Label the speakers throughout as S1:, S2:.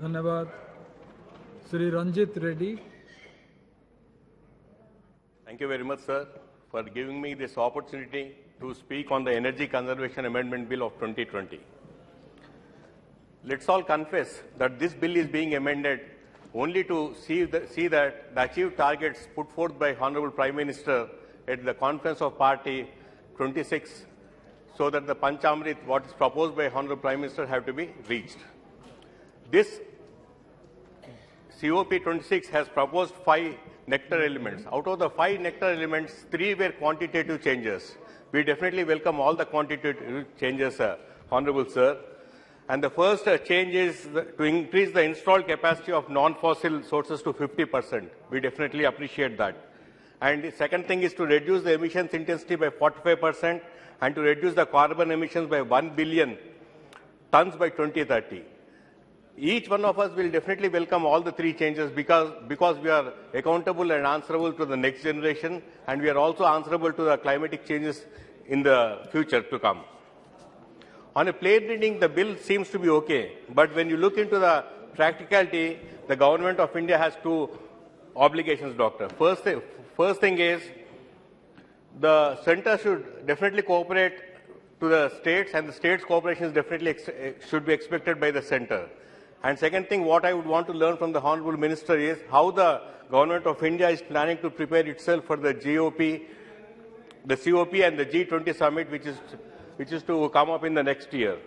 S1: धन्यवाद. Sri Ranjith Reddy.
S2: Thank you very much, sir, for giving me this opportunity to speak on the Energy Conservation Amendment Bill of 2020. Let's all confess that this bill is being amended only to see that the achieved targets put forth by Honorable Prime Minister at the Conference of Party 26, so that the Panchamrit, what is proposed by Honorable Prime Minister, have to be reached. This COP 26 has proposed 5 nectar elements. Out of the 5 nectar elements, 3 were quantitative changes. We definitely welcome all the quantitative changes, Honorable Sir. And the first change is to increase the installed capacity of non-fossil sources to 50%. We definitely appreciate that. And the second thing is to reduce the emissions intensity by 45% and to reduce the carbon emissions by 1 billion tons by 2030. Each one of us will definitely welcome all the 3 changes because we are accountable and answerable to the next generation, and we are also answerable to the climatic changes in the future to come. On a plain reading, the bill seems to be okay, but when you look into the practicality, the government of India has 2 obligations, Doctor. First thing is, the center should definitely cooperate to the states, and the states' cooperation is definitely should be expected by the center. And second thing, what I would want to learn from the Honorable Minister is how the government of India is planning to prepare itself for the COP and the G20 summit, which is to come up in the next year.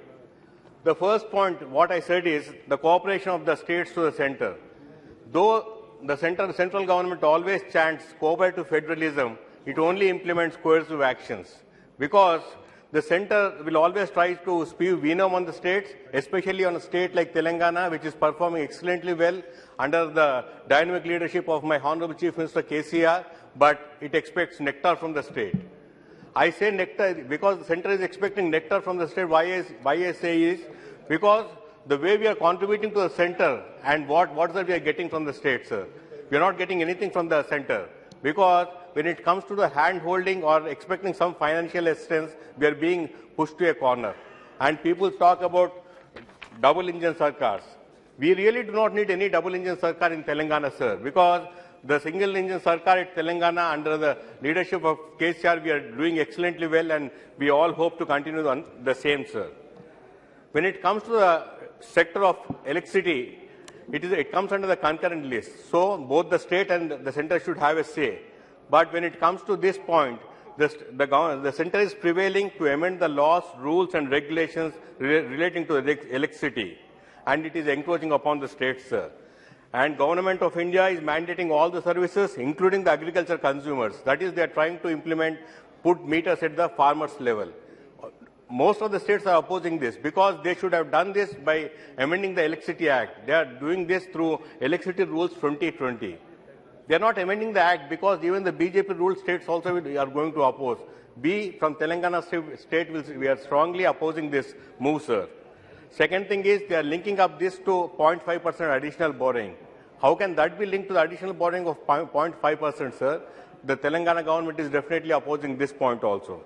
S2: The first point, what I said is the cooperation of the states to the center. Though the central government always chants cooperative federalism, it only implements coercive actions, because the center will always try to spew venom on the states, especially on a state like Telangana, which is performing excellently well under the dynamic leadership of my Honorable Chief Minister KCR, but it expects nectar from the state. I say nectar because the center is expecting nectar from the state. Why I say is because the way we are contributing to the center and what that we are getting from the state, sir. We are not getting anything from the center, because when it comes to the hand-holding or expecting some financial assistance, we are being pushed to a corner. And people talk about double-engine sarkars. We really do not need any double-engine sarkar in Telangana, sir, because the single-engine sarkar at Telangana under the leadership of KCR, we are doing excellently well, and we all hope to continue on the same, sir. When it comes to the sector of electricity, it comes under the concurrent list. So both the state and the center should have a say. But when it comes to this point, the center is prevailing to amend the laws, rules and regulations relating to electricity, and it is encroaching upon the states, sir. And Government of India is mandating all the services, including the agriculture consumers. That is, they are trying to put meters at the farmers' level. Most of the states are opposing this because they should have done this by amending the Electricity Act. They are doing this through Electricity Rules 2020. They are not amending the Act because even the BJP ruled states also are going to oppose. From Telangana state, we are strongly opposing this move, sir. Second thing is they are linking up this to 0.5% additional borrowing. How can that be linked to the additional borrowing of 0.5%, sir? The Telangana government is definitely opposing this point also.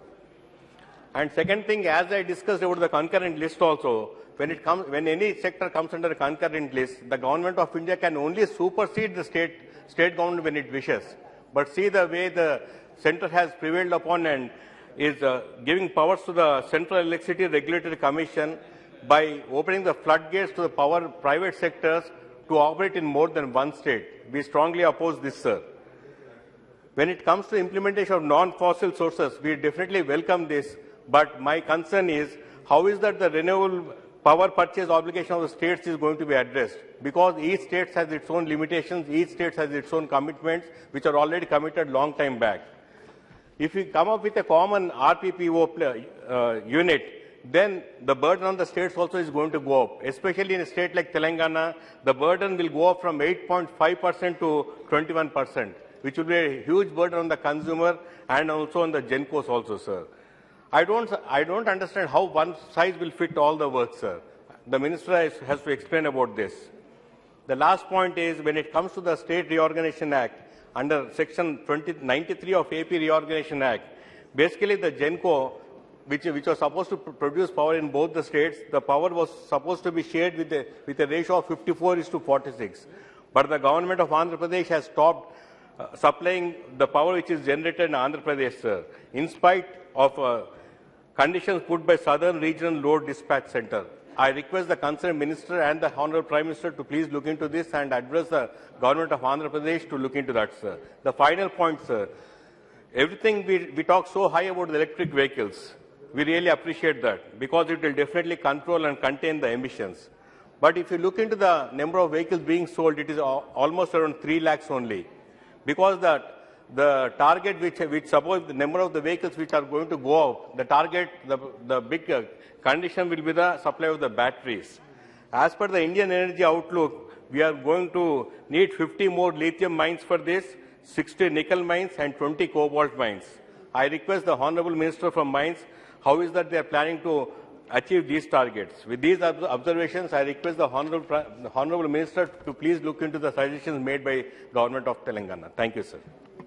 S2: And second thing, as I discussed about the concurrent list also, when any sector comes under a concurrent list, the government of India can only supersede the state government when it wishes. But see the way the center has prevailed upon and is giving powers to the Central Electricity Regulatory Commission by opening the floodgates to the private sectors to operate in more than one state. We strongly oppose this, sir. When it comes to implementation of non-fossil sources, we definitely welcome this. But my concern is, how is that the renewable power purchase obligation of the states is going to be addressed? Because each state has its own limitations, each state has its own commitments, which are already committed long time back. If we come up with a common RPPO unit, then the burden on the states also is going to go up. Especially in a state like Telangana, the burden will go up from 8.5% to 21%, which will be a huge burden on the consumer and also on the GENCOs also, sir. I don't understand how one size will fit all the work, sir. The minister has to explain about this. The last point is, when it comes to the State Reorganization Act, under Section 93 of AP Reorganization Act, basically the GENCO which was supposed to produce power in both the states, the power was supposed to be shared with a ratio of 54:46. But the government of Andhra Pradesh has stopped supplying the power which is generated in Andhra Pradesh, sir, in spite of conditions put by Southern Regional Load Dispatch Center. I request the concerned minister and the Honorable Prime Minister to please look into this and address the government of Andhra Pradesh to look into that, sir. The final point, sir. Everything we talk so high about the electric vehicles. We really appreciate that because it will definitely control and contain the emissions. But if you look into the number of vehicles being sold, it is almost around 3 lakhs only. Because the target which suppose the number of the vehicles which are going to go out, the target, the big condition will be the supply of the batteries. As per the Indian Energy Outlook, we are going to need 50 more lithium mines for this, 60 nickel mines and 20 cobalt mines. I request the Honorable Minister from Mines, how is that they are planning to achieve these targets? With these observations, I request the Honorable Minister to please look into the suggestions made by Government of Telangana. Thank you, sir.